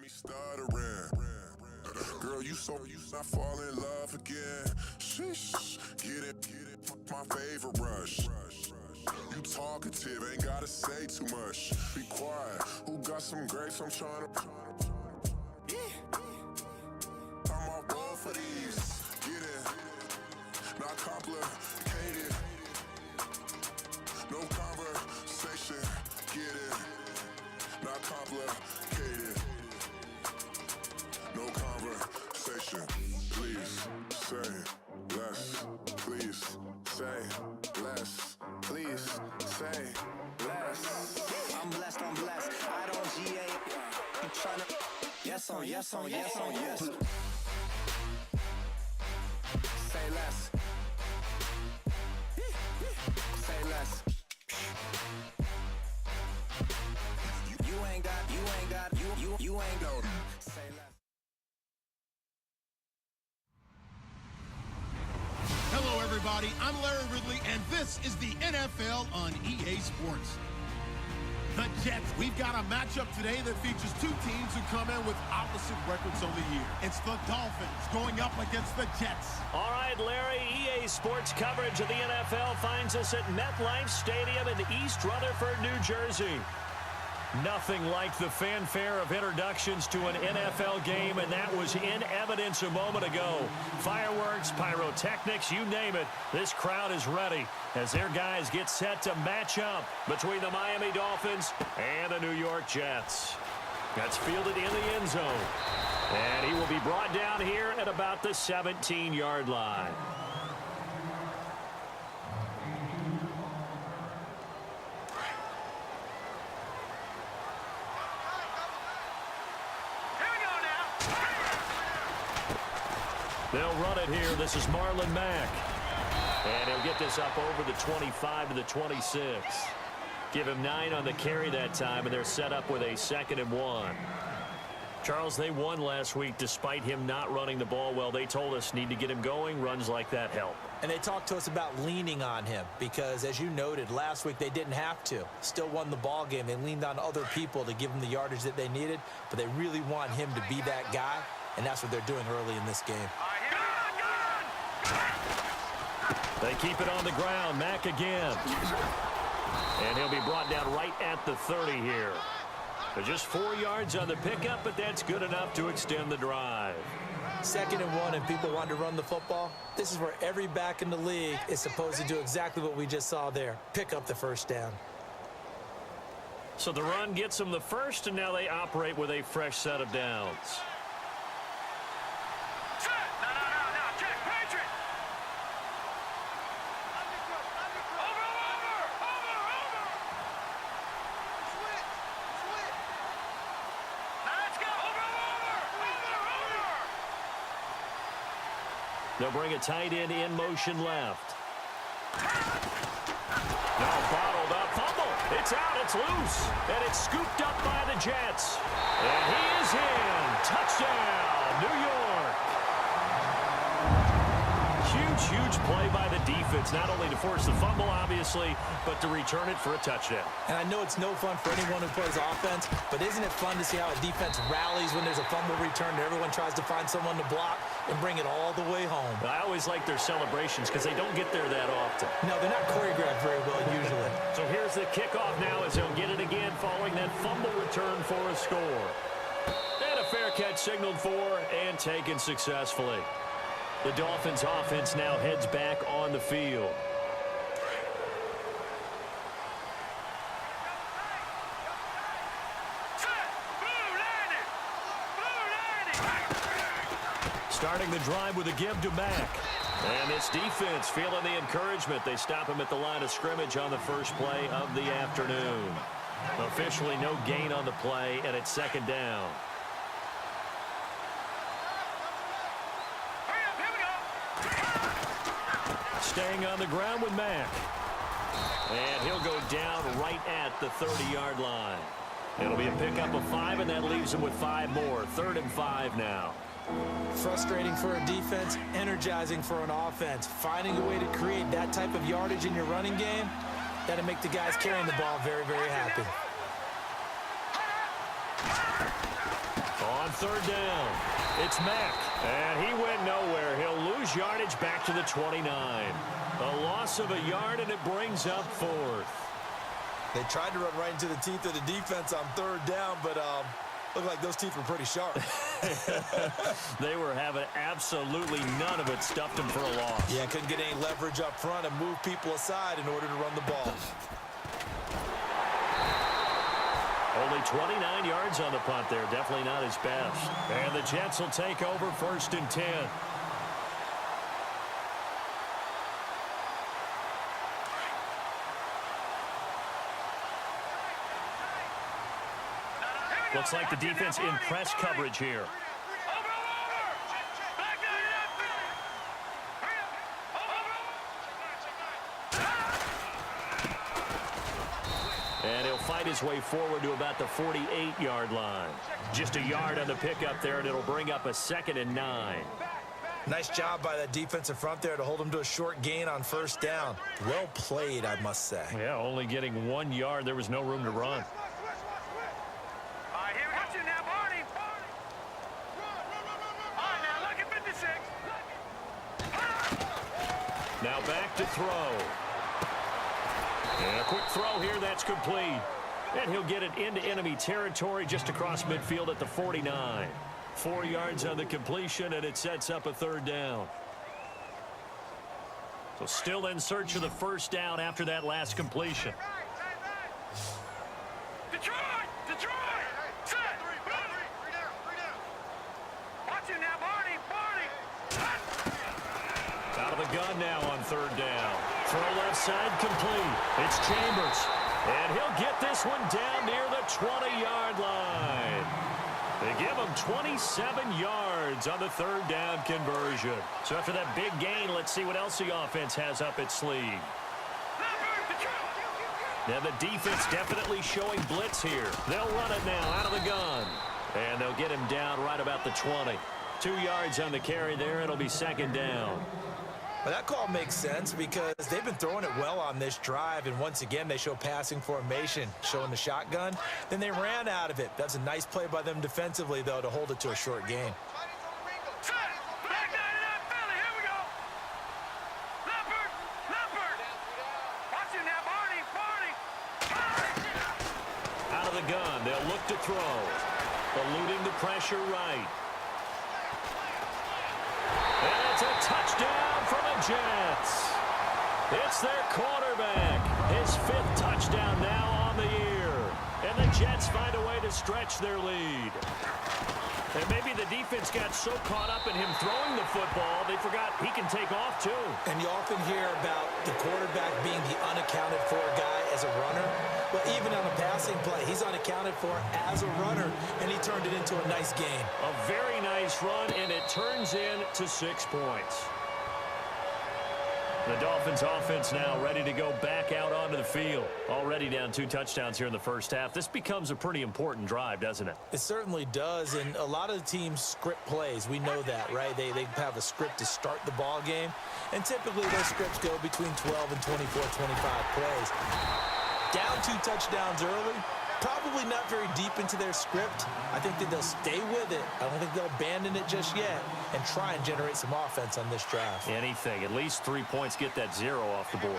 me stuttering. Girl, you not fall in love again. Sheesh, get it, my favorite rush. You talkative, ain't gotta say too much. Be quiet, who got some grapes? I'm trying to. I'm all roll for these. Get it, not complicated. No conversation, get it, not complicated. No conversation, please say less. Please say less. Please say less. I'm blessed, I don't GA. I'm tryna. Yes on, yes on, yes on, yes. Say less. Say less. You ain't got, you ain't got. Say less. Hello, everybody. I'm Larry Ridley, and this is the NFL on EA Sports. The Jets. We've got a matchup today that features two teams who come in with opposite records on the year. It's the Dolphins going up against the Jets. All right, Larry, EA Sports coverage of the NFL finds us at MetLife Stadium in East Rutherford, New Jersey. Nothing like the fanfare of introductions to an NFL game, and that was in evidence a moment ago. Fireworks, pyrotechnics, you name it. This crowd is ready as their guys get set to match up between the Miami Dolphins and the New York Jets. That's fielded in the end zone. And he will be brought down here at about the 17-yard line. They'll run it here. This is Marlon Mack. And he'll get this up over the 25 to the 26. Give him 9 on the carry that time, and they're set up with a 2nd and 1. Charles, they won last week despite him not running the ball well. They told us need to get him going. Runs like that help. And they talked to us about leaning on him because, as you noted, last week they didn't have to. Still won the ball game. They leaned on other people to give them the yardage that they needed, but they really want him to be that guy, and that's what they're doing early in this game. They keep it on the ground. Mack again. And he'll be brought down right at the 30 here. They're just 4 yards on the pickup, but that's good enough to extend the drive. 2nd and 1, and people want to run the football. This is where every back in the league is supposed to do exactly what we just saw there. Pick up the first down. So the run gets them the first, and now they operate with a fresh set of downs. They'll bring a tight end in motion left. No, bottled up. Fumble. It's out. It's loose. And it's scooped up by the Jets. And he is in. Touchdown, New York. Huge play by the defense, not only to force the fumble, obviously, but to return it for a touchdown. And I know it's no fun for anyone who plays offense, but isn't it fun to see how a defense rallies when there's a fumble return and everyone tries to find someone to block and bring it all the way home? I always like their celebrations because they don't get there that often. No, they're not choreographed very well usually. So here's the kickoff now as they'll get it again following that fumble return for a score. And a fair catch signaled for and taken successfully. The Dolphins offense now heads back on the field. Starting the drive with a give to Mack. And this defense feeling the encouragement. They stop him at the line of scrimmage on the first play of the afternoon. Officially no gain on the play, and it's 2nd down. Staying on the ground with Mack. And he'll go down right at the 30-yard line. It'll be a pickup of 5, and that leaves him with 5 more. 3rd and 5 now. Frustrating for a defense, energizing for an offense. Finding a way to create that type of yardage in your running game, that'll make the guys carrying the ball very, very happy. On third down, it's Mack. And he went nowhere. He'll lose yardage back to the 29. A loss of a yard, and it brings up fourth. They tried to run right into the teeth of the defense on third down, but looked like those teeth were pretty sharp. They were having absolutely none of it. Stuffed him for a loss. Yeah, couldn't get any leverage up front and move people aside in order to run the ball. Only 29 yards on the punt there. Definitely not his best. And the Jets will take over 1st and 10. Looks like the defense in press coverage here. And he'll fight his way forward to about the 48-yard line. Just a yard on the pickup there, and it'll bring up a 2nd and 9. Nice job by that defensive front there to hold him to a short gain on 1st down. Well played, I must say. Yeah, only getting 1 yard. There was no room to run. Now back to throw. And a quick throw here, that's complete. And he'll get it into enemy territory just across midfield at the 49. 4 yards on the completion, and it sets up a 3rd down. So still in search of the 1st down after that last completion. Detroit! Set! Watch it now, Barney! Out of the gun now on 3rd down. Throw left side complete. It's Chambers. And he'll get this one down near the 20-yard line. They give him 27 yards on the 3rd down conversion. So after that big gain, let's see what else the offense has up its sleeve. Now the defense definitely showing blitz here. They'll run it now out of the gun. And they'll get him down right about the 20. 2 yards on the carry there. It'll be 2nd down. Well, that call makes sense because they've been throwing it well on this drive, and once again they show passing formation, showing the shotgun. Then they ran out of it. That's a nice play by them defensively, though, to hold it to a short gain. Out of the gun, they'll look to throw. Eluding the pressure right. And it's a touchdown for the Jets. It's their quarterback. His 5th touchdown now on the year. And the Jets find a way to stretch their lead. And maybe the defense got so caught up in him throwing the football, they forgot he can take off too. And you often hear about the quarterback being the unaccounted for guy as a runner. Well, even on a passing play, he's unaccounted for as a runner, and he turned it into a nice gain. A very nice run, and it turns into 6 points. The Dolphins offense now ready to go back out onto the field. Already down 2 touchdowns here in the first half. This becomes a pretty important drive, doesn't it? It certainly does, and a lot of the teams script plays. We know that, right? They have a script to start the ball game, and typically those scripts go between 12 and 24, 25 plays. Down 2 touchdowns early, probably not very deep into their script. I think that they'll stay with it. I don't think they'll abandon it just yet and try and generate some offense on this drive. Anything. At least 3 points, get that 0 off the board.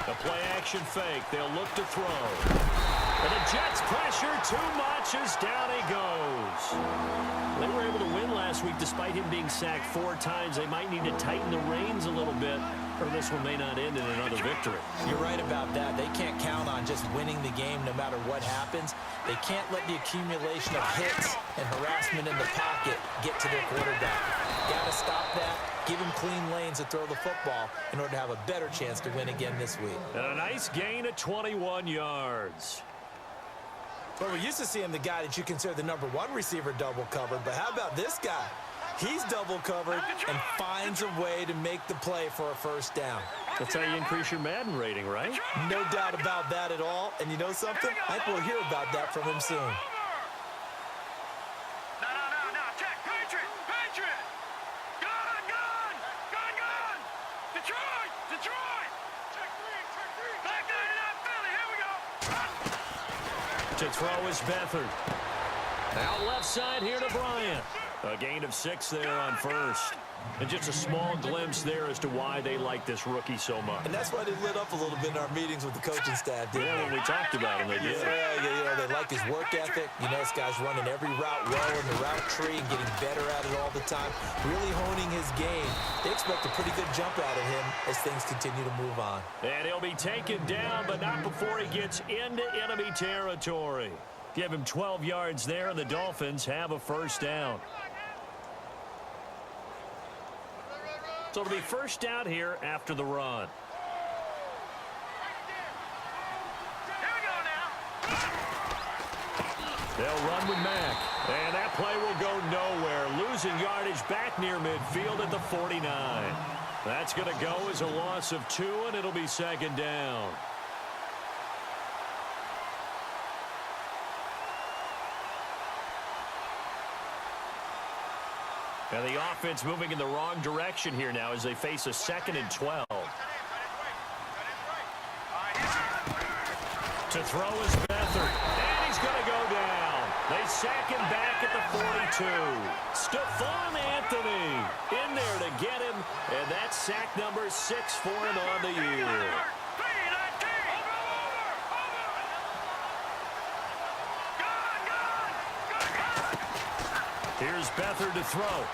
The play action fake. They'll look to throw. And the Jets pressure too much as down he goes. They were able to win last week despite him being sacked 4 times. They might need to tighten the reins a little bit, or this one may not end in another victory. You're right about that. They can't count on just winning the game no matter what happens. They can't let the accumulation of hits and harassment in the pocket get to their quarterback. Got to stop that. Give him clean lanes to throw the football in order to have a better chance to win again this week. And a nice gain of 21 yards. Well, we're used to seeing the guy that you consider the #1 receiver double covered, but how about this guy? He's double covered and finds a way to make the play for a 1st down. That's how you increase your Madden rating, right? No doubt about that at all. And you know something? I think we'll hear about that from him soon. No, check, Patriot! Gun! Detroit! Detroit! Check three! Back there in that Philly, here we go! To throw is Beathard. Out left side here to Bryant. A gain of 6 there on first. And just a small glimpse there as to why they like this rookie so much. And that's why they lit up a little bit in our meetings with the coaching staff. Yeah, when we talked about him, they did. Yeah, they like his work ethic. You know, this guy's running every route well in the route tree and getting better at it all the time, really honing his game. They expect a pretty good jump out of him as things continue to move on. And he'll be taken down, but not before he gets into enemy territory. Give him 12 yards there, and the Dolphins have a first down. So it'll be first down here after the run. Here we go now! They'll run with Mack. And that play will go nowhere. Losing yardage back near midfield at the 49. That's going to go as a loss of 2, and it'll be second down. And the offense moving in the wrong direction here now as they face a 2nd and 12. To throw is Beathard. And he's going to go down. They sack him back at the 42. Stephon Anthony in there to get him. And that's sack number 6 for him on the year. Here's Beathard to throw.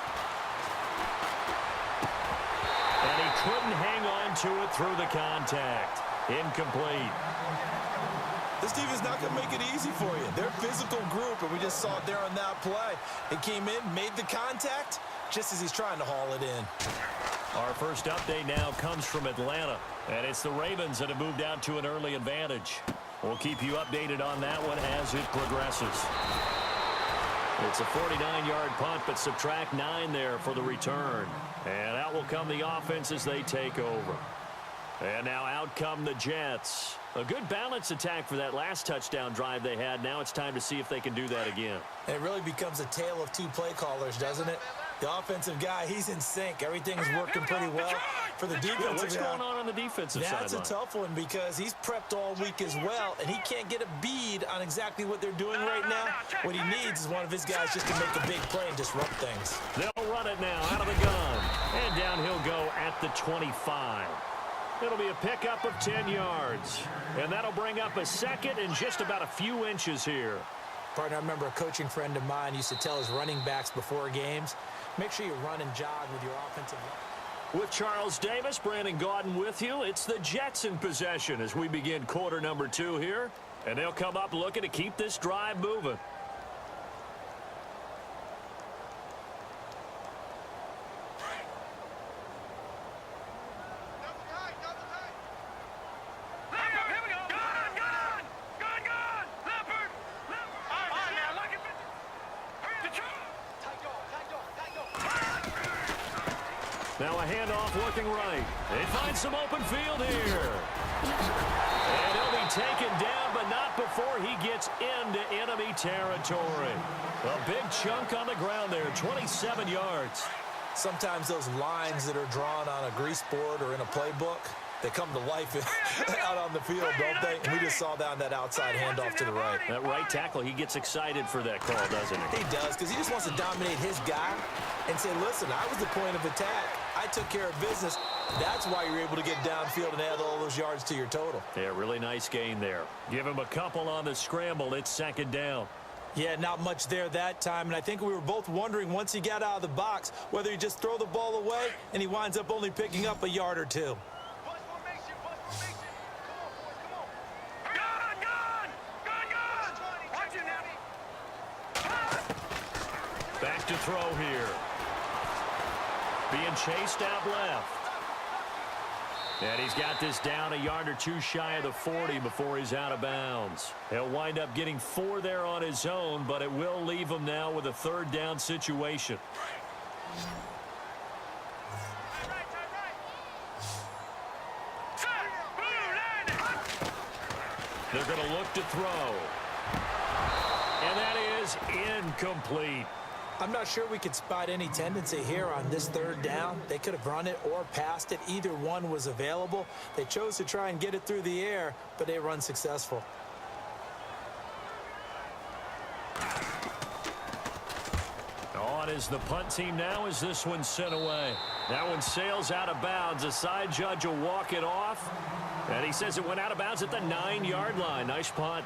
And he couldn't hang on to it through the contact. Incomplete. This defense is not going to make it easy for you. They're a physical group, and we just saw it there on that play. It came in, made the contact, just as he's trying to haul it in. Our first update now comes from Atlanta, and it's the Ravens that have moved out to an early advantage. We'll keep you updated on that one as it progresses. It's a 49-yard punt, but subtract 9 there for the return. And out will come the offense as they take over. And now out come the Jets. A good balanced attack for that last touchdown drive they had. Now it's time to see if they can do that again. And it really becomes a tale of 2 play callers, doesn't it? The offensive guy, he's in sync. Everything is working pretty well. For the defensive guy, what's going on the defensive side? That's a tough one because he's prepped all week as well, and he can't get a bead on exactly what they're doing right now. What he needs is one of his guys just to make a big play and disrupt things. They'll run it now out of the gun. And down he'll go at the 25. It'll be a pickup of 10 yards. And that'll bring up a 2nd and just about a few inches here. Partner, I remember a coaching friend of mine used to tell his running backs before games, make sure you run and jog with your offensive line. With Charles Davis, Brandon Gaudin with you. It's the Jets in possession as we begin quarter number 2 here. And they'll come up looking to keep this drive moving. Now a handoff looking right. They find some open field here. And he'll be taken down, but not before he gets into enemy territory. A big chunk on the ground there, 27 yards. Sometimes those lines that are drawn on a grease board or in a playbook, they come to life out on the field, don't they? And we just saw that on that outside handoff to the right. That right tackle, he gets excited for that call, doesn't he? He does, because he just wants to dominate his guy and say, listen, I was the point of attack. I took care of business. That's why you're able to get downfield and add all those yards to your total. Yeah, really nice gain there. Give him a couple on the scramble. It's 2nd down. Yeah, not much there that time, and I think we were both wondering once he got out of the box whether he just throw the ball away and he winds up only picking up a yard or 2. Back to throw here. Being chased out left. And he's got this down a yard or 2 shy of the 40 before he's out of bounds. He'll wind up getting 4 there on his own, but it will leave him now with a 3rd down situation. They're going to look to throw. And that is incomplete. I'm not sure we could spot any tendency here on this third down. They could have run it or passed it. Either one was available. They chose to try and get it through the air, but they run successful. On is the punt team now as this one's sent away. That one sails out of bounds. The side judge will walk it off. And he says it went out of bounds at the 9-yard line. Nice punt.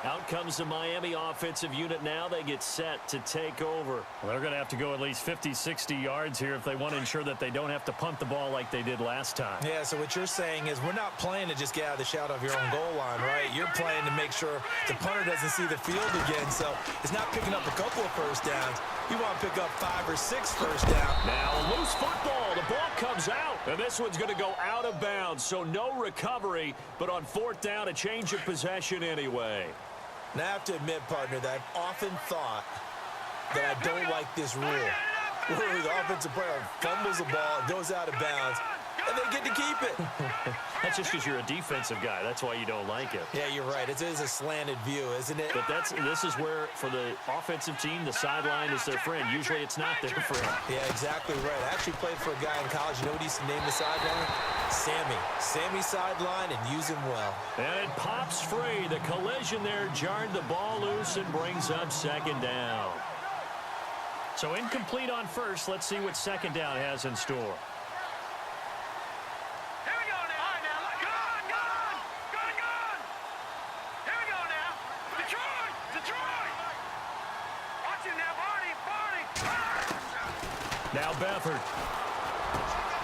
Out comes the Miami offensive unit now. They get set to take over. Well, they're going to have to go at least 50, 60 yards here if they want to ensure that they don't have to punt the ball like they did last time. Yeah, so what you're saying is we're not playing to just get out of the shadow of your own goal line, right? You're playing to make sure the punter doesn't see the field again. So it's not picking up a couple of first downs. You want to pick up 5 or 6 first downs. Now a loose football. The ball comes out. And this one's going to go out of bounds. So no recovery, but on 4th down, a change of possession anyway. And I have to admit, partner, that I've often thought that I don't like this rule where the offensive player fumbles the ball, goes out of bounds, and they get to keep it. That's just because you're a defensive guy. That's why you don't like it. Yeah, you're right. It is a slanted view, isn't it? But this is where, for the offensive team, the sideline is their friend. Usually it's not their friend. Yeah, exactly right. I actually played for a guy in college. You know what he used to name the sideline? Sammy. Sammy sideline, and use him well. And it pops free. The collision there jarred the ball loose and brings up 2nd down. So incomplete on first. Let's see what 2nd down has in store. Now Beathard.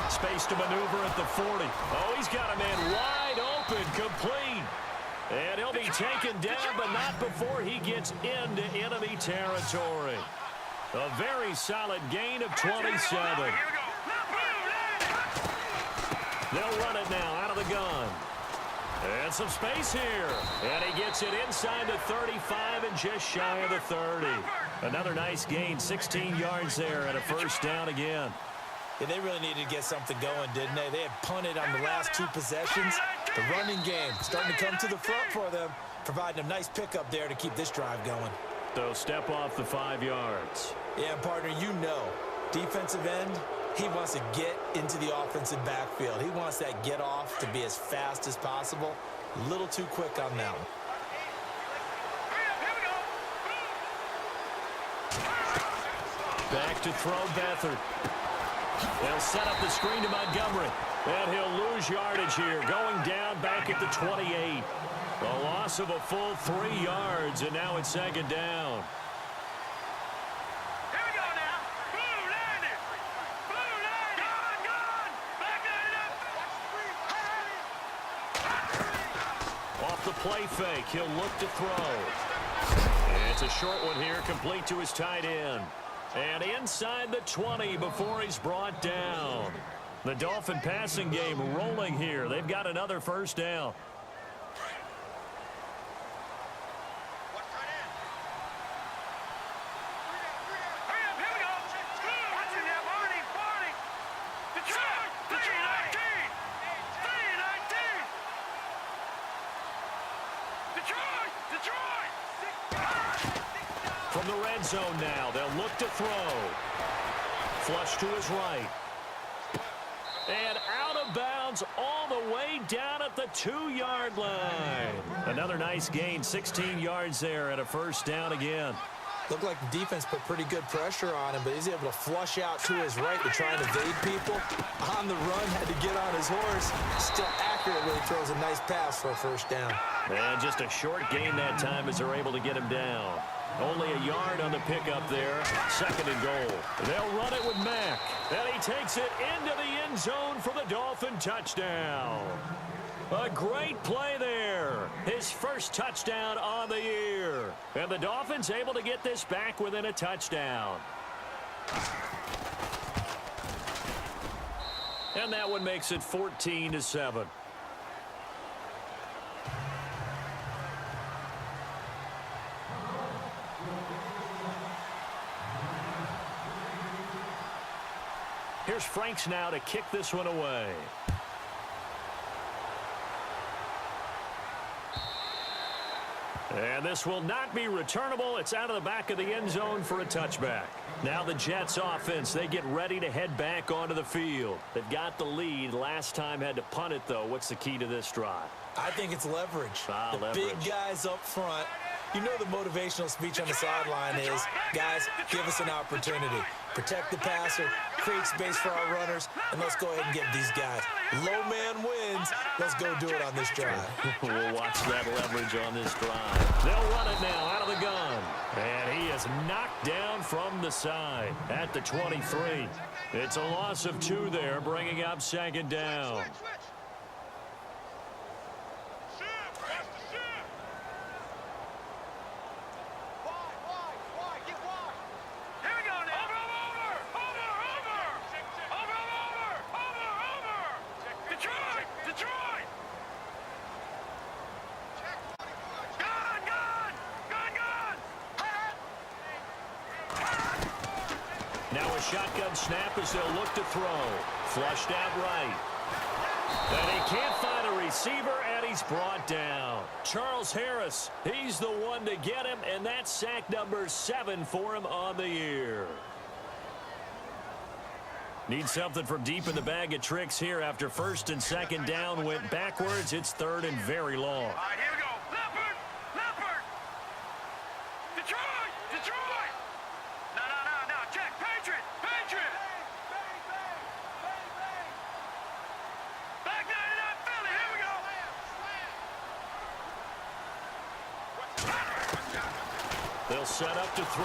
Space to maneuver at the 40. Oh, he's got a man wide open, complete. And he'll be taken down, but not before he gets into enemy territory. A very solid gain of 27. They'll run it now out of the gun. And some space here. And he gets it inside the 35 and just shy of the 30. Another nice gain, 16 yards there and a first down again. Yeah, they really needed to get something going, didn't they? They had punted on the last 2 possessions. The running game starting to come to the front for them, providing a nice pickup there to keep this drive going. So step off the 5 yards. Yeah, partner, you know, defensive end, he wants to get into the offensive backfield. He wants that get off to be as fast as possible. A little too quick on that one. Back to throw Beathard. They'll set up the screen to Montgomery. And he'll lose yardage here, going down back at the 28. A loss of a full 3 yards, and now it's 2nd down. Off the play fake, he'll look to throw. And it's a short one here, complete to his tight end. And inside the 20 before he's brought down. The Dolphin passing game rolling here. They've got another first down. From the red zone now, they'll look to throw. Flush to his right. And out of bounds all the way down at the 2-yard line. Another nice gain, 16 yards there and a first down again. Looked like the defense put pretty good pressure on him, but he's able to flush out to his right to try and evade people. On the run, had to get on his horse. Still accurately throws a nice pass for a first down. And just a short gain that time as they're able to get him down. Only a yard on the pickup there. 2nd and goal. They'll run it with Mack. And he takes it into the end zone for the Dolphin touchdown. A great play there. His first touchdown on the year. And the Dolphins able to get this back within a touchdown. And that one makes it 14-7. Here's Franks now to kick this one away. And this will not be returnable. It's out of the back of the end zone for a touchback. Now the Jets offense, they get ready to head back onto the field. They've got the lead. Last time had to punt it, though. What's the key to this drive? I think it's leverage. Leverage. Big guys up front. You know the motivational speech on the sideline is, guys, give us an opportunity. Protect the passer, create space for our runners, and let's go ahead and get these guys. Low man wins. Let's go do it on this drive. We'll watch that leverage on this drive. They'll run it now out of the gun. And he is knocked down from the side at the 23. It's a loss of 2 there, bringing up second down. Shotgun snap as they'll look to throw. Flushed out right. And he can't find a receiver, and he's brought down. Charles Harris, he's the one to get him, and that's sack number 7 for him on the year. Need something from deep in the bag of tricks here after first and second down went backwards. It's third and very long. All right, here we go. Leopard! Leopard! Detroit! Detroit! No. Check. Patriot! Patriot! Back 99 Philly. Here we go. They'll set up to throw.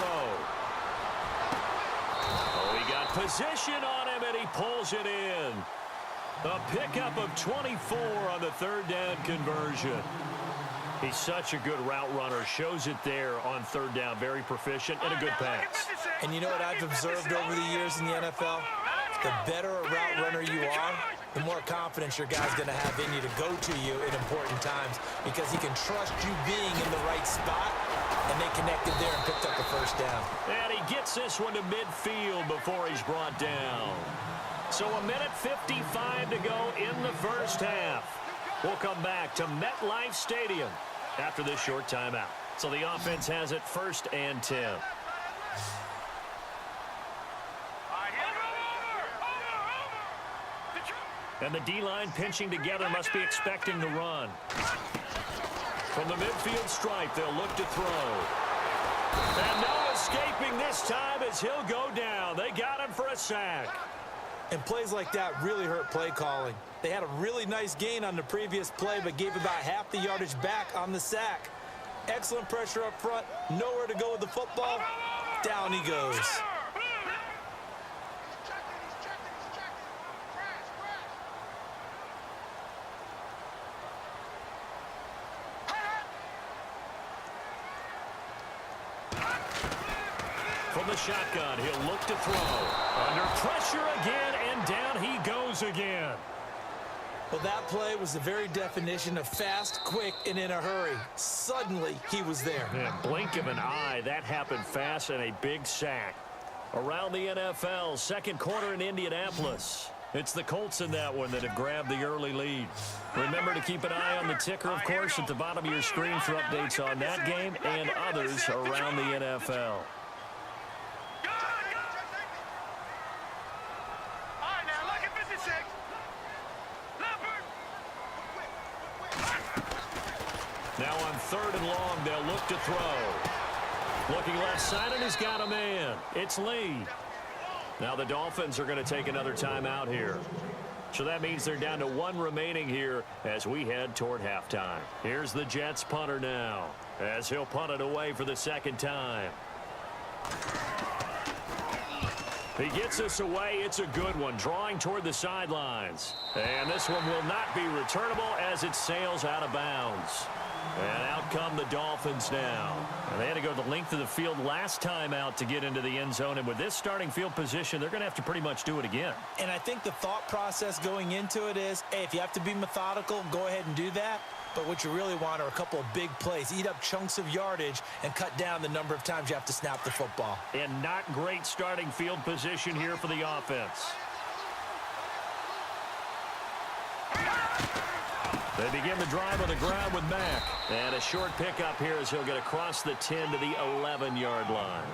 Oh, he got position on him, and he pulls it in. A pickup of 24 on the third down conversion. He's such a good route runner. Shows it there on third down. Very proficient and a good pass. And you know what I've observed over the years in the NFL? The better a route runner you are, the more confidence your guy's going to have in you to go to you in important times because he can trust you being in the right spot, and they connected there and picked up the first down. And he gets this one to midfield before he's brought down. So 1:55 to go in the first half. We'll come back to MetLife Stadium after this short timeout. So the offense has it 1st and 10. And the D-line pinching together must be expecting the run. From the midfield stripe, they'll look to throw. And no escaping this time as he'll go down. They got him for a sack. And plays like that really hurt play calling. They had a really nice gain on the previous play, but gave about half the yardage back on the sack. Excellent pressure up front. Nowhere to go with the football. Down he goes. From the shotgun, he'll look to throw. Under pressure again, and down he goes again. Well, that play was the very definition of fast, quick, and in a hurry. Suddenly, he was there. Yeah, blink of an eye, that happened fast, and a big sack. Around the NFL, second quarter in Indianapolis. It's the Colts in that one that have grabbed the early lead. Remember to keep an eye on the ticker, of course, at the bottom of your screen for updates on that game and others around the NFL. Now on 3rd and long, they'll look to throw. Looking left side, and he's got a man. It's Lee. Now the Dolphins are going to take another timeout here. So that means they're down to 1 remaining here as we head toward halftime. Here's the Jets punter now as he'll punt it away for the second time. He gets this away. It's a good one, drawing toward the sidelines. And this one will not be returnable as it sails out of bounds. And out come the Dolphins now. And they had to go the length of the field last time out to get into the end zone. And with this starting field position, they're going to have to pretty much do it again. And I think the thought process going into it is, hey, if you have to be methodical, go ahead and do that. But what you really want are a couple of big plays. Eat up chunks of yardage and cut down the number of times you have to snap the football. And not great starting field position here for the offense. They begin the drive on the ground with Mack. And a short pickup here as he'll get across the 10 to the 11-yard line.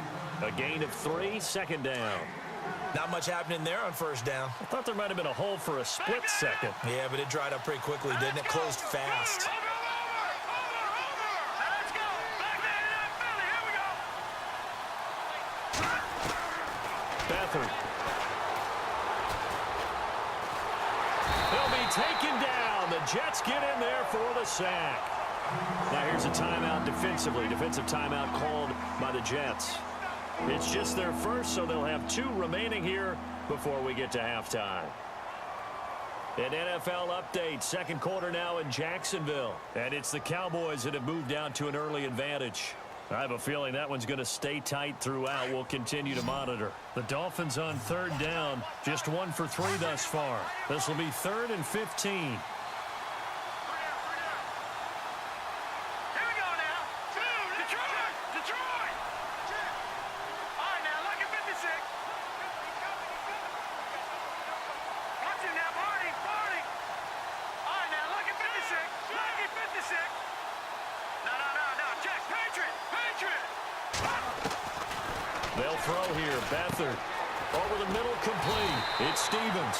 A gain of 3, second down. Not much happening there on first down. I thought there might have been a hole for a split second. Yeah, but it dried up pretty quickly, didn't it? Closed fast. Let's go. Back there in that Philly. Here we go. Beathard. He'll be taken down. The Jets get in there for the sack. Now here's a timeout defensively. Defensive timeout called by the Jets. It's just their first, so they'll have 2 remaining here before we get to halftime. An NFL update, second quarter now in Jacksonville. And it's the Cowboys that have moved down to an early advantage. I have a feeling that one's going to stay tight throughout. We'll continue to monitor. The Dolphins on third down, just 1 for 3 thus far. This will be 3rd and 15. They'll throw here. Beathard over the middle, complete. It's Stevens.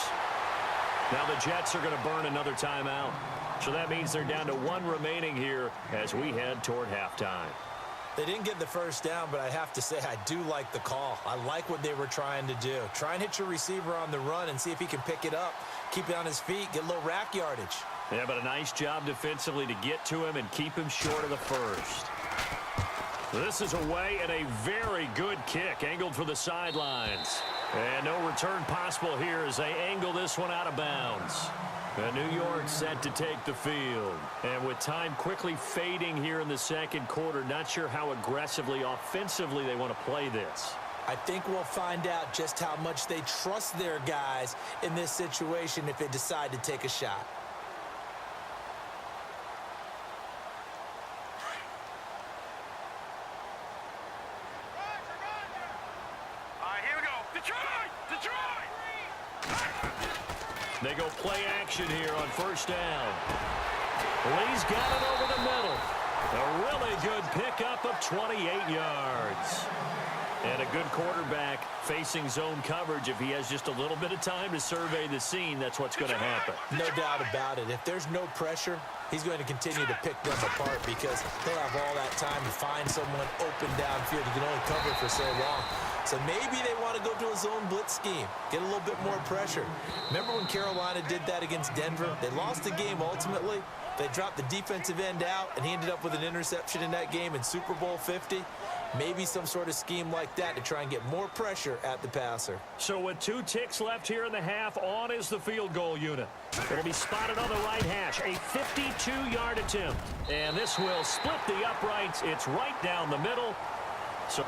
Now the Jets are going to burn another timeout. So that means they're down to 1 remaining here as we head toward halftime. They didn't get the first down, but I have to say I do like the call. I like what they were trying to do. Try and hit your receiver on the run and see if he can pick it up. Keep it on his feet, get a little rack yardage. Yeah, but a nice job defensively to get to him and keep him short of the first. This is away and a very good kick, angled for the sidelines. And no return possible here as they angle this one out of bounds. And New York set to take the field. And with time quickly fading here in the second quarter, not sure how aggressively, offensively they want to play this. I think we'll find out just how much they trust their guys in this situation if they decide to take a shot. They go play action here on first down. Lee's got it over the middle. A really good pickup of 28 yards. And a good quarterback facing zone coverage. If he has just a little bit of time to survey the scene, that's what's going to happen. No doubt about it. If there's no pressure, he's going to continue to pick them apart because he'll have all that time to find someone open downfield. He can only cover for so long. So maybe they want to go to a zone blitz scheme, get a little bit more pressure. Remember when Carolina did that against Denver? They lost the game ultimately. They dropped the defensive end out, and he ended up with an interception in that game in Super Bowl 50. Maybe some sort of scheme like that to try and get more pressure at the passer. So with 2 ticks left here in the half, on is the field goal unit. It'll be spotted on the right hash, a 52-yard attempt. And this will split the uprights. It's right down the middle.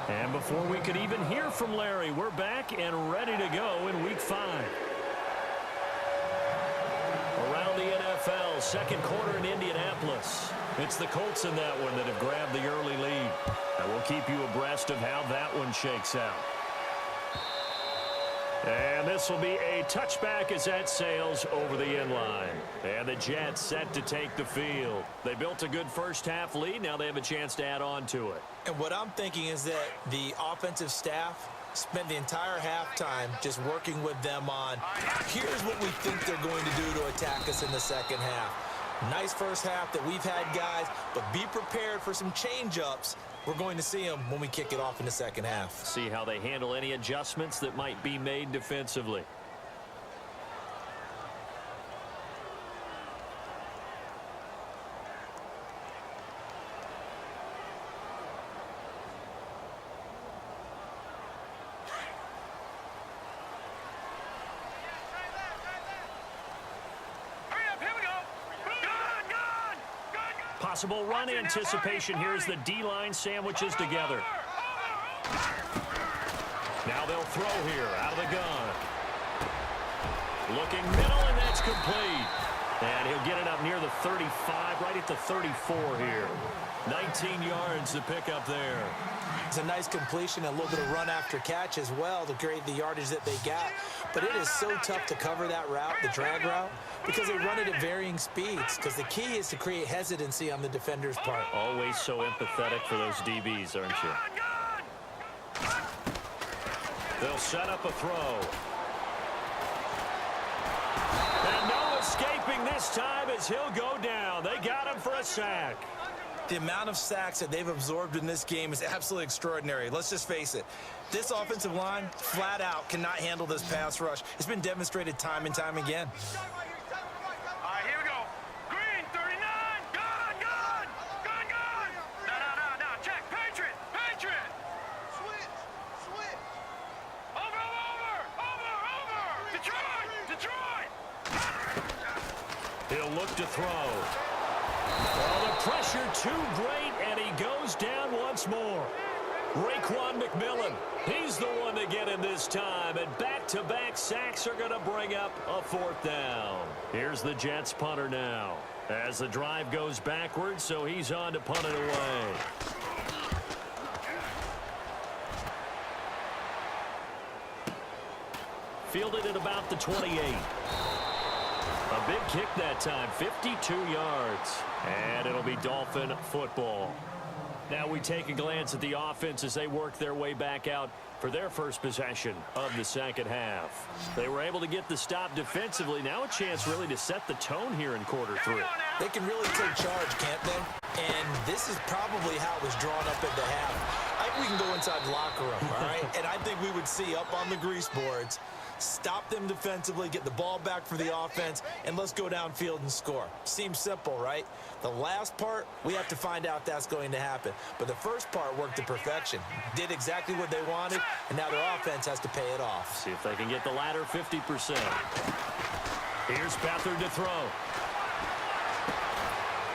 And before we could even hear from Larry, we're back and ready to go in Week 5. Around the NFL, second quarter in Indianapolis. It's the Colts in that one that have grabbed the early lead. And we'll keep you abreast of how that one shakes out. And this will be a touchback as that sails over the end line. And the Jets set to take the field. They built a good first half lead. Now they have a chance to add on to it. And what I'm thinking is that the offensive staff spent the entire halftime just working with them on, here's what we think they're going to do to attack us in the second half. Nice first half that we've had, guys, but be prepared for some change-ups. We're going to see them when we kick it off in the second half. See how they handle any adjustments that might be made defensively. Possible run anticipation here as the D-line sandwiches together. Now they'll throw here out of the gun. Looking middle, and that's complete. And he'll get it up near the 35, right at the 34 here. 19 yards to pick up there. It's a nice completion, a little bit of run after catch as well to create the yardage that they got. But it is so tough to cover that route, the drag route, because they run it at varying speeds. Because the key is to create hesitancy on the defender's part. Always so empathetic for those DBs, aren't you? They'll set up a throw. And no escaping this time as he'll go down. They got him for a sack. The amount of sacks that they've absorbed in this game is absolutely extraordinary. Let's just face it. This offensive line, flat out, cannot handle this pass rush. It's been demonstrated time and time again. All right, here we go. Green, 39. Gone. No. Check. Patriot. Over. Detroit. He'll look to throw. Oh, the pressure too great, and he goes down once more. Raekwon McMillan, he's the one to get him this time, and back-to-back sacks are going to bring up a 4th down. Here's the Jets punter now, as the drive goes backwards, so he's on to punt it away. Fielded at about the 28. A big kick that time, 52 yards. And it'll be Dolphin football. Now we take a glance at the offense as they work their way back out for their first possession of the second half. They were able to get the stop defensively. Now a chance really to set the tone here in quarter 3. They can really take charge, can't they? And this is probably how it was drawn up at the half. I think we can go inside the locker room, all right? And I think we would see up on the grease boards, stop them defensively, get the ball back for the offense, and let's go downfield and score. Seems simple, right? The last part, we have to find out that's going to happen. But the first part worked to perfection. Did exactly what they wanted, and now their offense has to pay it off. See if they can get the latter 50%. Here's Beathard to throw.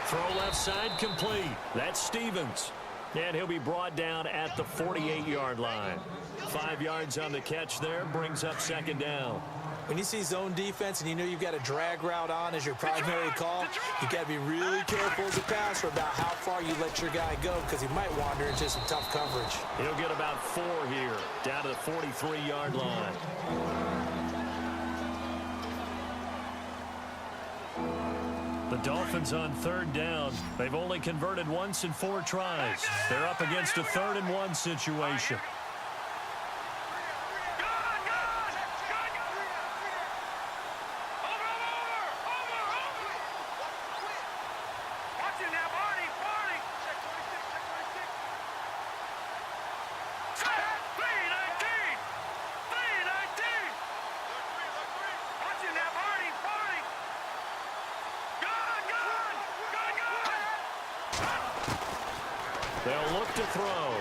Throw left side complete. That's Stevens. And he'll be brought down at the 48-yard line. 5 yards on the catch there, brings up 2nd down. When you see zone defense and you know you've got a drag route on as your primary call, you've got to be really careful as a passer about how far you let your guy go because he might wander into some tough coverage. He'll get about 4 here, down to the 43-yard line. The Dolphins on 3rd down. They've only converted once in 4 tries. They're up against a 3rd and 1 situation. They'll look to throw.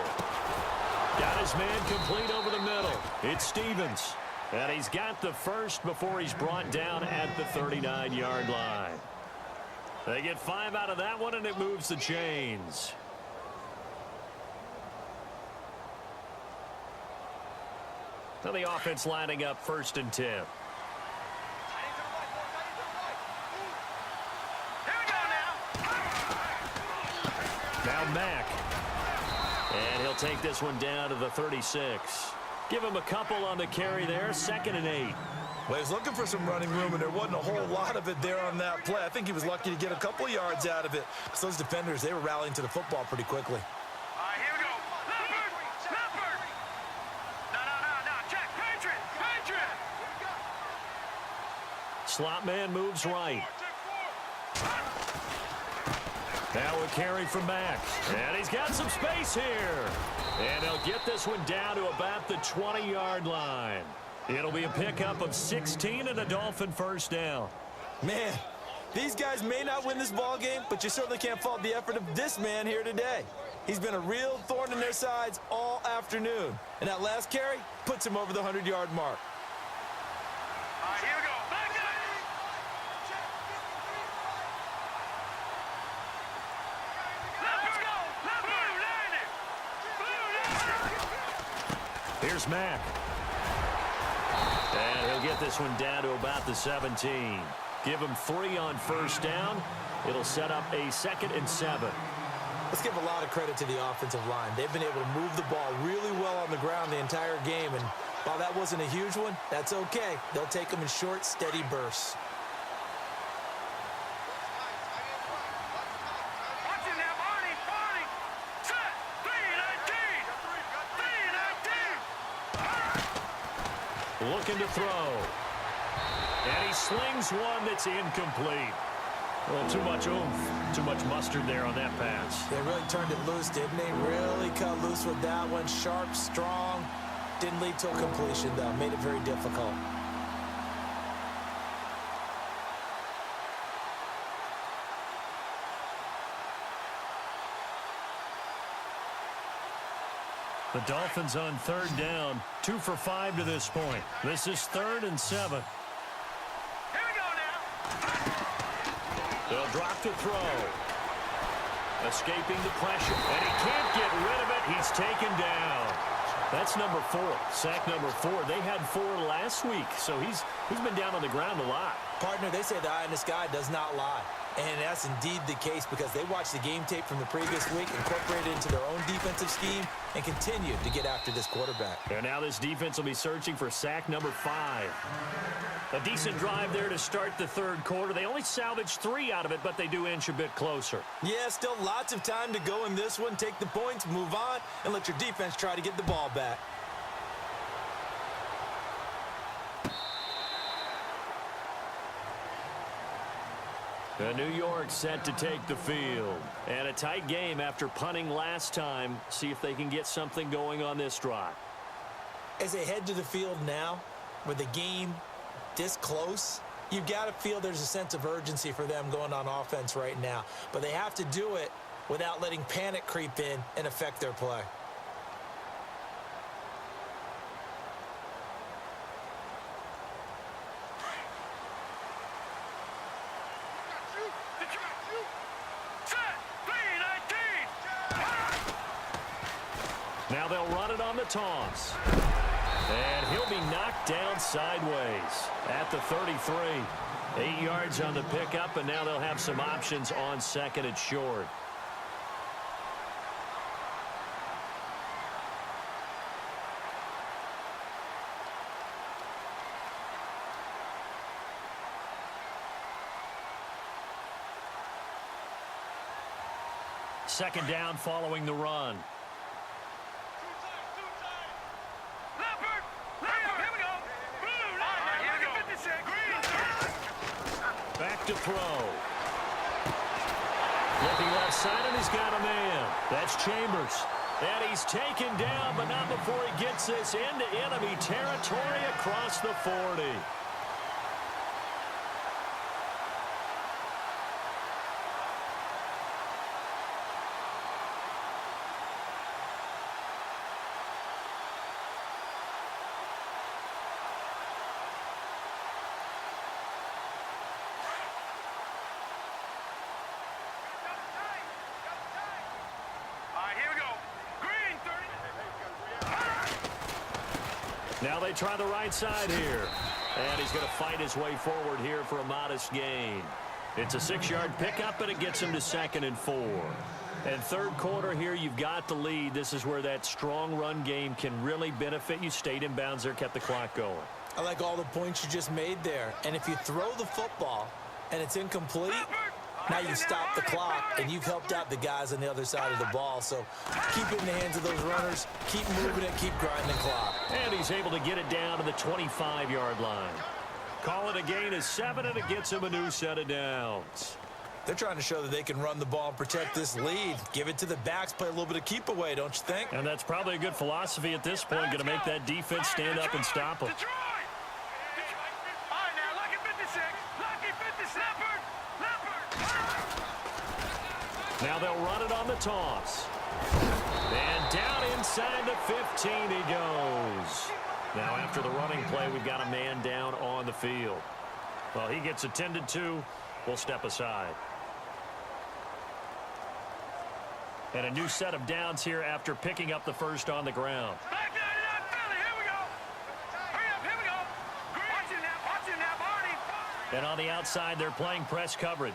Got his man complete over the middle. It's Stevens. And he's got the first before he's brought down at the 39-yard line. They get 5 out of that one, and it moves the chains. Now the offense lining up 1st and 10. Now Mack. And he'll take this one down to the 36. Give him a couple on the carry there. 2nd and 8. Well, he was looking for some running room, and there wasn't a whole lot of it there on that play. I think he was lucky to get a couple of yards out of it. So those defenders, they were rallying to the football pretty quickly. All right, here we go. Leopard. No. Check. Patriot. Slot man moves right. Now a carry from Mack. And he's got some space here. And they'll get this one down to about the 20-yard line. It'll be a pickup of 16 and a Dolphin 1st down. Man, these guys may not win this ball game, but you certainly can't fault the effort of this man here today. He's been a real thorn in their sides all afternoon. And that last carry puts him over the 100-yard mark. All right, here we go. Back up. Here's Mack. And he'll get this one down to about the 17. Give him 3 on first down. It'll set up a 2nd and 7. Let's give a lot of credit to the offensive line. They've been able to move the ball really well on the ground the entire game, and while that wasn't a huge one, that's okay. They'll take them in short, steady bursts. Watching now, Barney. Set. 3-19. Looking to throw. And he slings one that's incomplete. Well, too much oomph, too much mustard there on that pass. They really turned it loose, didn't they? Really cut loose with that one. Sharp, strong. Didn't lead to a completion, though. Made it very difficult. The Dolphins on 3rd down, 2 for 5 to this point. This is 3rd and 7. Here we go now. They'll drop to throw. Escaping the pressure, and he can't get rid of it. He's taken down. That's number 4, sack number 4. They had 4 last week, so he's been down on the ground a lot. Partner, they say the eye in the sky does not lie. And that's indeed the case because they watched the game tape from the previous week, incorporated it into their own defensive scheme, and continued to get after this quarterback. And now this defense will be searching for sack number 5. A decent drive there to start the 3rd quarter. They only salvaged 3 out of it, but they do inch a bit closer. Yeah, still lots of time to go in this one. Take the points, move on, and let your defense try to get the ball back. New York set to take the field. And a tight game after punting last time. See if they can get something going on this drive. As they head to the field now, with the game this close, you've got to feel there's a sense of urgency for them going on offense right now. But they have to do it without letting panic creep in and affect their play. Now they'll run it on the toss. And he'll be knocked down sideways at the 33. 8 yards on the pickup, and now they'll have some options on 2nd and short. Second down following the run. Back to throw. Looking left side, and he's got a man. That's Chambers. And he's taken down, but not before he gets this into enemy territory across the 40. Now they try the right side here. And he's going to fight his way forward here for a modest gain. It's a 6-yard pickup, and it gets him to 2nd and 4. And 3rd quarter here, you've got the lead. This is where that strong run game can really benefit you. Stayed in bounds there, kept the clock going. I like all the points you just made there. And if you throw the football and it's incomplete, now you stop the clock, and you've helped out the guys on the other side of the ball. So keep it in the hands of those runners. Keep moving it. Keep grinding the clock. And he's able to get it down to the 25-yard line. Call it a gain of 7, and it gets him a new set of downs. They're trying to show that they can run the ball and protect this lead. Give it to the backs, play a little bit of keep away, don't you think? And that's probably a good philosophy at this point. Going to make that defense stand up and stop them. Now they'll run it on the toss. And down inside the 15 he goes. Now after the running play, we've got a man down on the field. Well, he gets attended to. We'll step aside. And a new set of downs here after picking up the first on the ground. And on the outside, they're playing press coverage.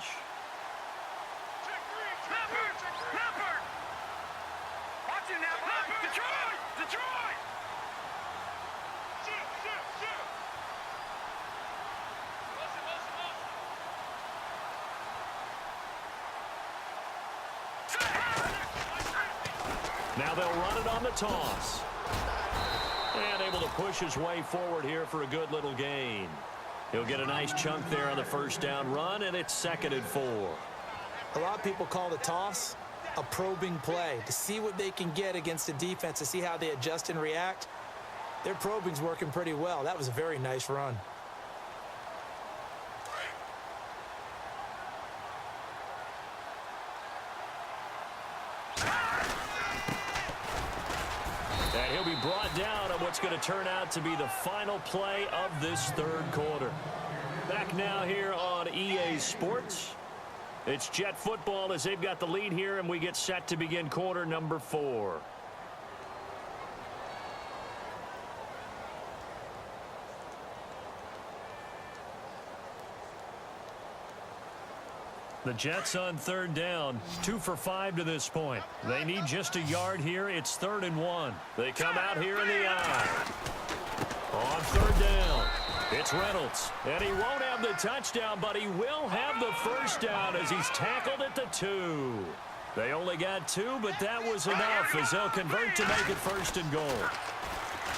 Leopard! Watch it now, Leopard! Detroit! Shoot! Now they'll run it on the toss. And able to push his way forward here for a good little gain. He'll get a nice chunk there on the first down run, and it's 2nd and 4. A lot of people call the toss a probing play to see what they can get against the defense, to see how they adjust and react. Their probing's working pretty well. That was a very nice run. And he'll be brought down on what's going to turn out to be the final play of this 3rd quarter. Back now here on EA Sports. It's Jet football as they've got the lead here, and we get set to begin quarter number 4. The Jets on 3rd down, 2 for 5 to this point. They need just a yard here. It's 3rd and 1. They come out here in the eye. On 3rd down, it's Reynolds. And he won't have the touchdown, but he will have the first down as he's tackled at the 2. They only got 2, but that was enough as they'll convert to make it 1st and goal.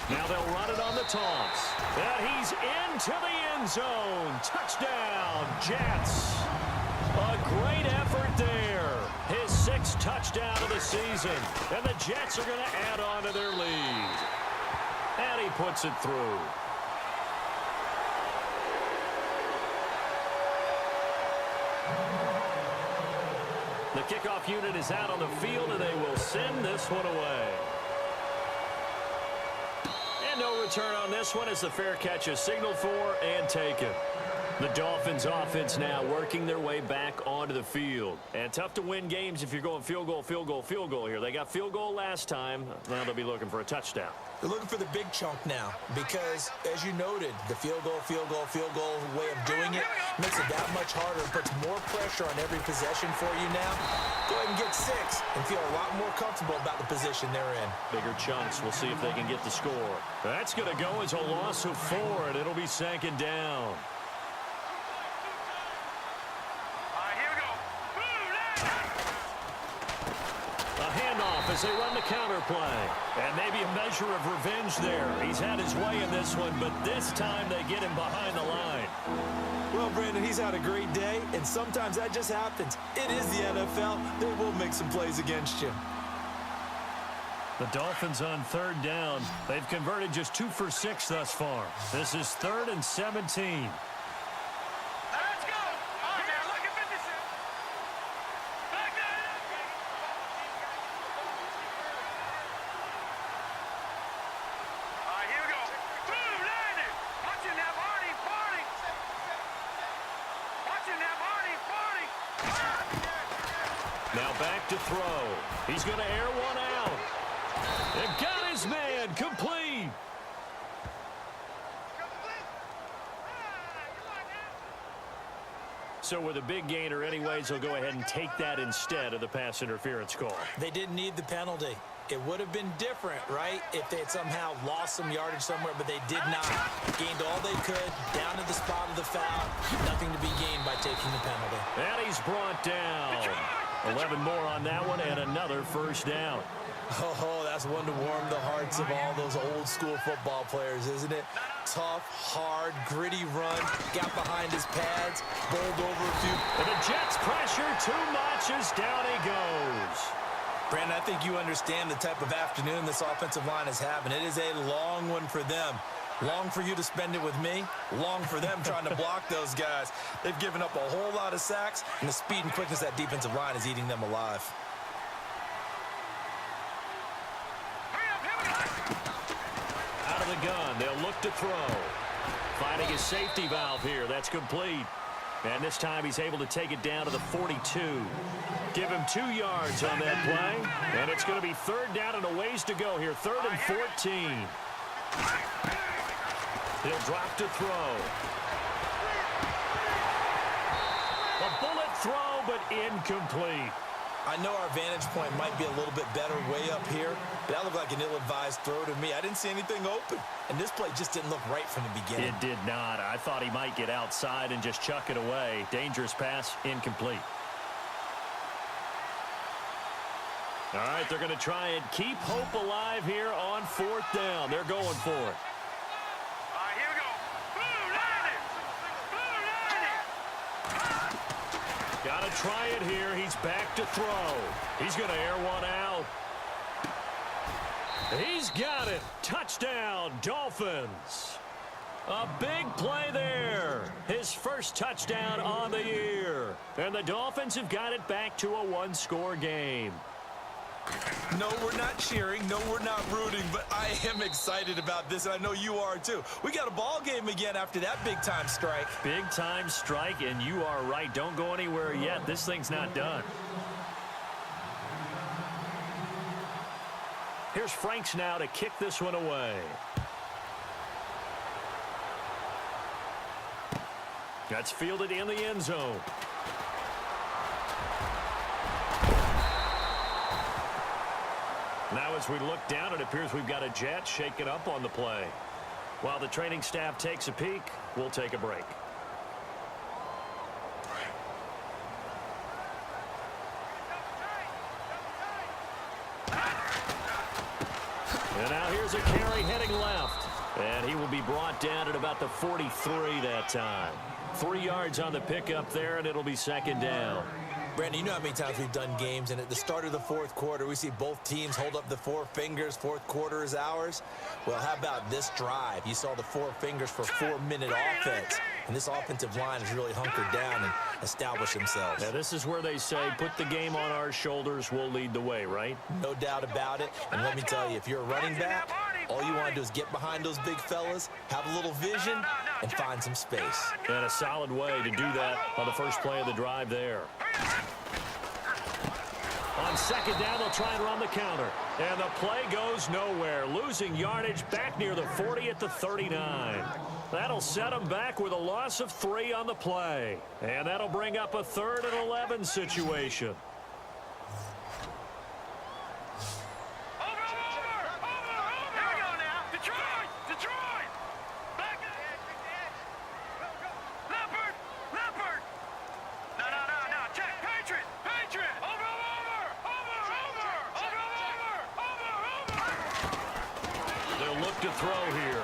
Now they'll run it on the toss. And he's into the end zone. Touchdown, Jets. A great effort there. His 6th touchdown of the season. And the Jets are going to add on to their lead. And he puts it through. The kickoff unit is out on the field, and they will send this one away. And no return on this one as the fair catch is signaled for and taken. The Dolphins offense now working their way back onto the field. And tough to win games if you're going field goal here. They got field goal last time. Now they'll be looking for a touchdown. They're looking for the big chunk now because, as you noted, the field goal way of doing it makes it that much harder and puts more pressure on every possession for you now. Go ahead and get 6 and feel a lot more comfortable about the position they're in. Bigger chunks. We'll see if they can get the score. That's going to go as a loss of 4, and it'll be 2nd down. As they run the counter play. And maybe a measure of revenge there. He's had his way in this one, but this time they get him behind the line. Well, Brandon, he's had a great day, and sometimes that just happens. It is the NFL. They will make some plays against you. The Dolphins on 3rd down. They've converted just 2 for 6 thus far. This is 3rd and 17. Now back to throw. He's going to air one out. They've got his man complete. So with a big gainer anyways, they'll go ahead and take that instead of the pass interference call. They didn't need the penalty. It would have been different, right, if they had somehow lost some yardage somewhere, but they did not. Gained all they could, down to the spot of the foul. Nothing to be gained by taking the penalty. And he's brought down. 11 more on that one and another first down. Oh, that's one to warm the hearts of all those old school football players, isn't it? Tough, hard, gritty run, got behind his pads, bowled over a few. And the Jets pressure too much as down he goes. Brandon, I think you understand the type of afternoon this offensive line is having. It is a long one for them. Long for you to spend it with me. Long for them trying to block those guys. They've given up a whole lot of sacks, and the speed and quickness of that defensive line is eating them alive. Out of the gun, they'll look to throw. Finding his safety valve here. That's complete. And this time he's able to take it down to the 42. Give him 2 yards on that play. And it's going to be 3rd down and a ways to go here. 3rd and 14. He'll drop to throw. throw, but incomplete. I know our vantage point might be a little bit better way up here, but that looked like an ill-advised throw to me. I didn't see anything open, and this play just didn't look right from the beginning. It did not. I thought he might get outside and just chuck it away. Dangerous pass, incomplete. All right, they're going to try and keep hope alive here on 4th down. They're going for it. All right, here we go. Blue line. Got to try it here. He's back to throw. He's going to air one out. He's got it. Touchdown, Dolphins. A big play there. His first touchdown on the year. And the Dolphins have got it back to a one-score game. No, we're not cheering. No, we're not rooting. But I am excited about this, and I know you are too. We got a ball game again after that big-time strike. Big-time strike, and you are right. Don't go anywhere yet. This thing's not done. Here's Franks now to kick this one away. That's fielded in the end zone. Now as we look down, it appears we've got a Jet shaken up on the play. While the training staff takes a peek, we'll take a break. And now here's a carry heading left. And he will be brought down at about the 43 that time. 3 yards on the pickup there, and it'll be 2nd down. Brandon, you know how many times we've done games, and at the start of the 4th quarter, we see both teams hold up the 4 fingers. 4th quarter is ours. Well, how about this drive? You saw the 4 fingers for 4-minute offense, and this offensive line has really hunkered down and established themselves. Now, this is where they say, put the game on our shoulders, we'll lead the way, right? No doubt about it, and let me tell you, if you're a running back, all you want to do is get behind those big fellas, have a little vision, and find some space. And a solid way to do that on the first play of the drive there. On 2nd down, they'll try and run the counter. And the play goes nowhere. Losing yardage back near the 40 at the 39. That'll set them back with a loss of 3 on the play. And that'll bring up a 3rd and 11 situation. To throw here.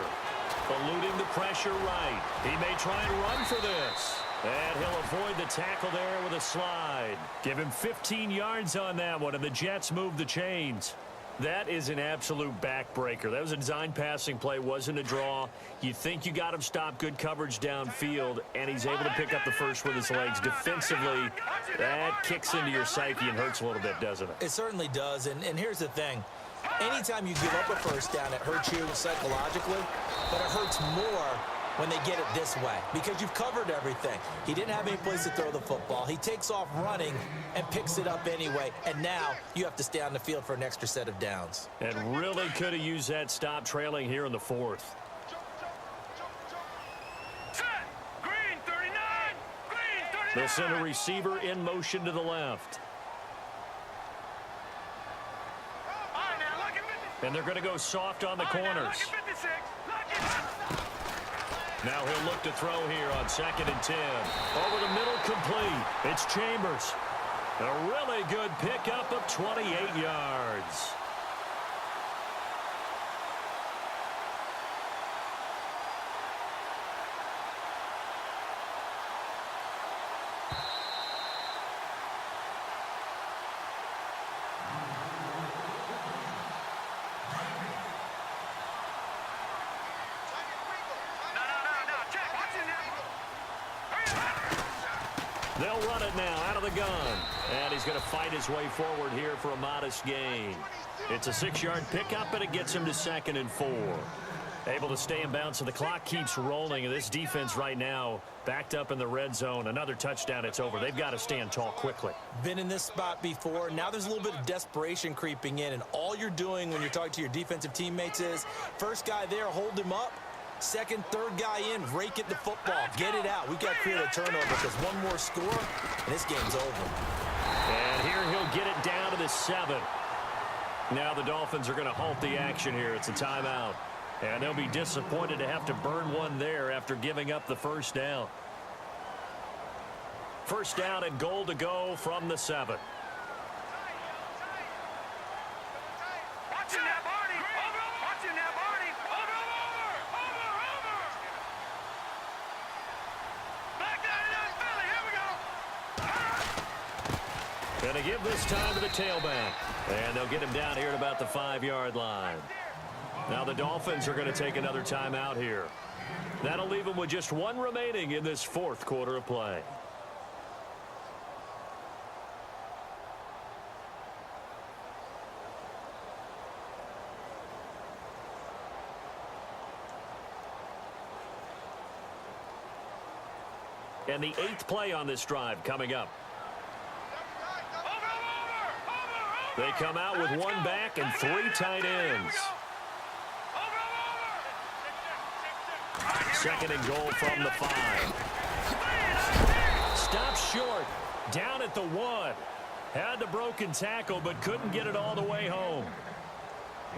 Eluding the pressure right. He may try and run for this. And he'll avoid the tackle there with a slide. Give him 15 yards on that one, and the Jets move the chains. That is an absolute backbreaker. That was a design passing play, wasn't a draw. You think you got him stopped, good coverage downfield, and he's able to pick up the first with his legs. Defensively, that kicks into your psyche and hurts a little bit, doesn't it? It certainly does, and here's the thing. Anytime you give up a first down, it hurts you psychologically, but it hurts more when they get it this way because you've covered everything. He didn't have any place to throw the football. He takes off running and picks it up anyway, and now you have to stay on the field for an extra set of downs. And really could have used that stop trailing here in the 4th. Green 39. Green 39. They'll send a receiver in motion to the left. And they're going to go soft on the corners. Now he'll look to throw here on 2nd and 10. Over the middle, complete. It's Chambers. A really good pickup of 28 yards. They'll run it now out of the gun. And he's going to fight his way forward here for a modest gain. It's a 6-yard pickup, and it gets him to 2nd and 4. Able to stay in bounds, so the clock keeps rolling. And this defense right now backed up in the red zone. Another touchdown, it's over. They've got to stand tall quickly. Been in this spot before. Now there's a little bit of desperation creeping in. And all you're doing when you're talking to your defensive teammates is, first guy there, hold him up. Second, third guy in, rake at the football. Get it out. We've got to create a turnover because one more score, and this game's over. And here he'll get it down to the 7. Now the Dolphins are going to halt the action here. It's a timeout. And they'll be disappointed to have to burn one there after giving up the first down. First down and goal to go from the 7. Watching that, Barney. Watching that, Barney. Over. Back down in that Philly. Here we go. Going to give this time to the tailback. And they'll get him down here at about the 5-yard line. Now the Dolphins are going to take another timeout here. That'll leave them with just one remaining in this fourth quarter of play. And the 8th play on this drive coming up. They come out with one back and 3 tight ends. Second and goal from the 5. Stopped short. Down at the 1. Had the broken tackle, but couldn't get it all the way home.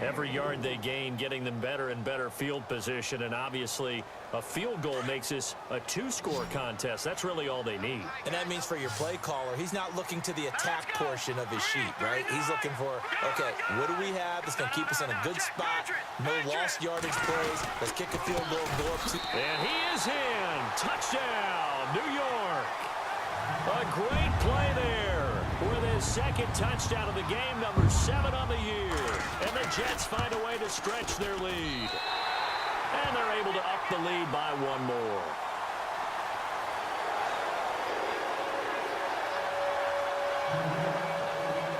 Every yard they gain, getting them better and better field position, and obviously a field goal makes this a 2-score contest. That's really all they need. And that means for your play caller, he's not looking to the attack portion of his sheet, right? He's looking for, okay, what do we have that's going to keep us in a good spot? No lost yardage plays. Let's kick a field goal, go up to... And he is in. Touchdown, New York. A great play there with his second touchdown of the game, number 7 on the year. And the Jets find a way to stretch their lead. And they're able to up the lead by one more.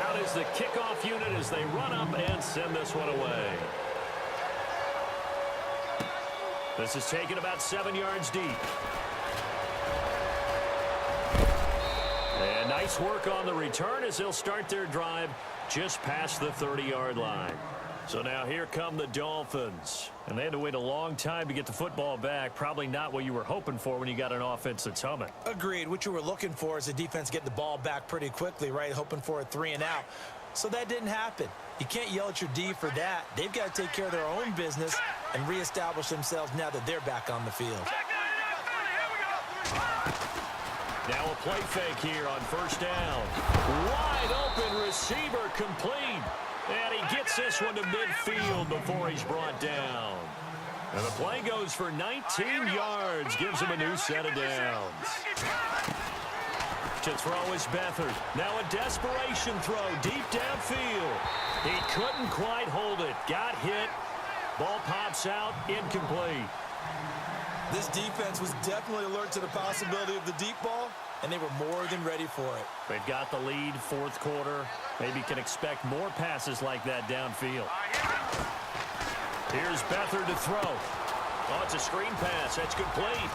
Out is the kickoff unit as they run up and send this one away. This is taken about 7 yards deep. And nice work on the return as they'll start their drive just past the 30-yard line. So now here come the Dolphins. And they had to wait a long time to get the football back. Probably not what you were hoping for when you got an offense that's humming. Agreed. What you were looking for is the defense get the ball back pretty quickly, right? Hoping for a 3 and out. So that didn't happen. You can't yell at your D for that. They've got to take care of their own business and reestablish themselves now that they're back on the field. Now a play fake here on first down. Wide open receiver complete. And he gets this one to midfield before he's brought down. And the play goes for 19 yards. Gives him a new set of downs. To throw is Beathard. Now a desperation throw deep downfield. He couldn't quite hold it. Got hit. Ball pops out. Incomplete. This defense was definitely alert to the possibility of the deep ball, and they were more than ready for it. They've got the lead, fourth quarter. Maybe can expect more passes like that downfield. Here's Beathard to throw. Oh, it's a screen pass. That's complete.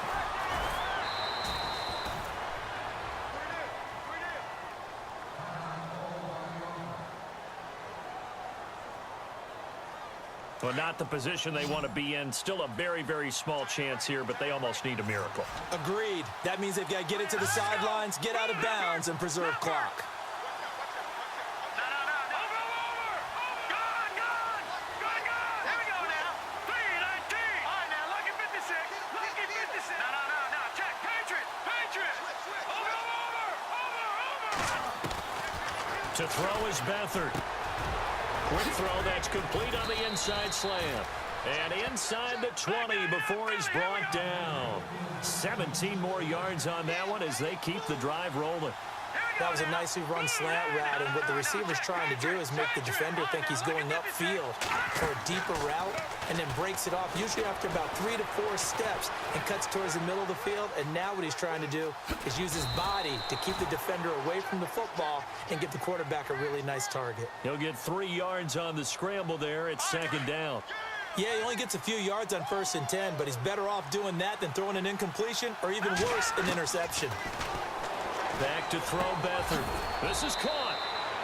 Well, not the position they want to be in. Still a very, very small chance here, but they almost need a miracle. Agreed. That means they've got to get it to the sidelines, get out of bounds, and preserve clock. To throw is Beathard. Quick throw that's complete on the inside slant. And inside the 20 before he's brought down. 17 more yards on that one as they keep the drive rolling. That was a nicely run slant route, and what the receiver's trying to do is make the defender think he's going upfield for a deeper route and then breaks it off, usually after about 3 to 4 steps, and cuts towards the middle of the field. And now what he's trying to do is use his body to keep the defender away from the football and give the quarterback a really nice target. He'll get 3 yards on the scramble there at second down. Yeah, he only gets a few yards on 1st and 10, but he's better off doing that than throwing an incompletion or even worse, an interception. Back to throw Beathard. This is caught.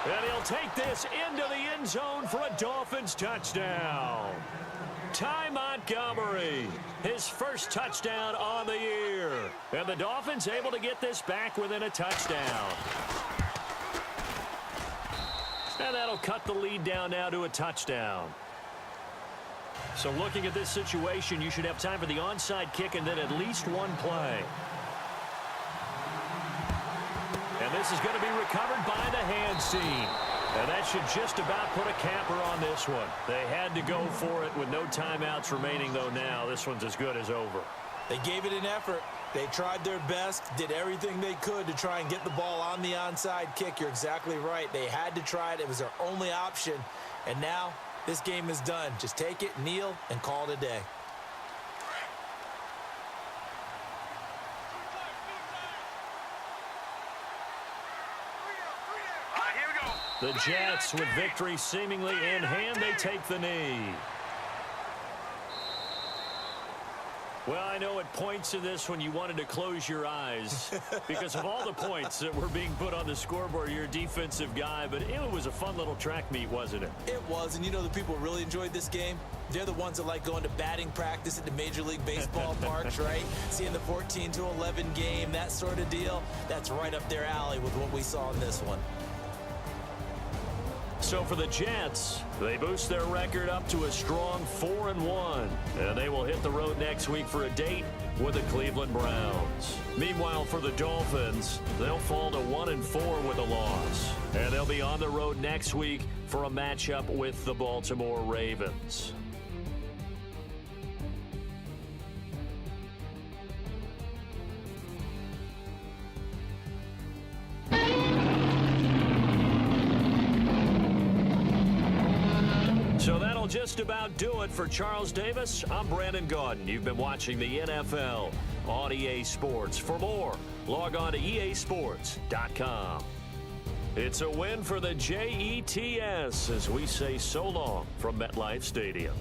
And he'll take this into the end zone for a Dolphins touchdown. Time on Montgomery, his first touchdown on the year. And the Dolphins able to get this back within a touchdown. And that'll cut the lead down now to a touchdown. So looking at this situation, you should have time for the onside kick and then at least one play. And this is going to be recovered by the hands team. And that should just about put a capper on this one. They had to go for it with no timeouts remaining, though now. This one's as good as over. They gave it an effort. They tried their best, did everything they could to try and get the ball on the onside kick. You're exactly right. They had to try it. It was their only option. And now this game is done. Just take it, kneel, and call it a day. The Jets, with victory seemingly in hand, they take the knee. Well, I know at points in this when you wanted to close your eyes because of all the points that were being put on the scoreboard. You're a defensive guy, but it was a fun little track meet, wasn't it? It was, and you know the people who really enjoyed this game? They're the ones that like going to batting practice at the Major League Baseball parks, right? Seeing the 14-11 game, that sort of deal. That's right up their alley with what we saw in this one. So for the Jets, they boost their record up to a strong 4-1. And they will hit the road next week for a date with the Cleveland Browns. Meanwhile, for the Dolphins, they'll fall to 1-4 with a loss. And they'll be on the road next week for a matchup with the Baltimore Ravens. So that'll just about do it for Charles Davis. I'm Brandon Gaudin. You've been watching the NFL on EA Sports. For more, log on to easports.com. It's a win for the Jets as we say so long from MetLife Stadium.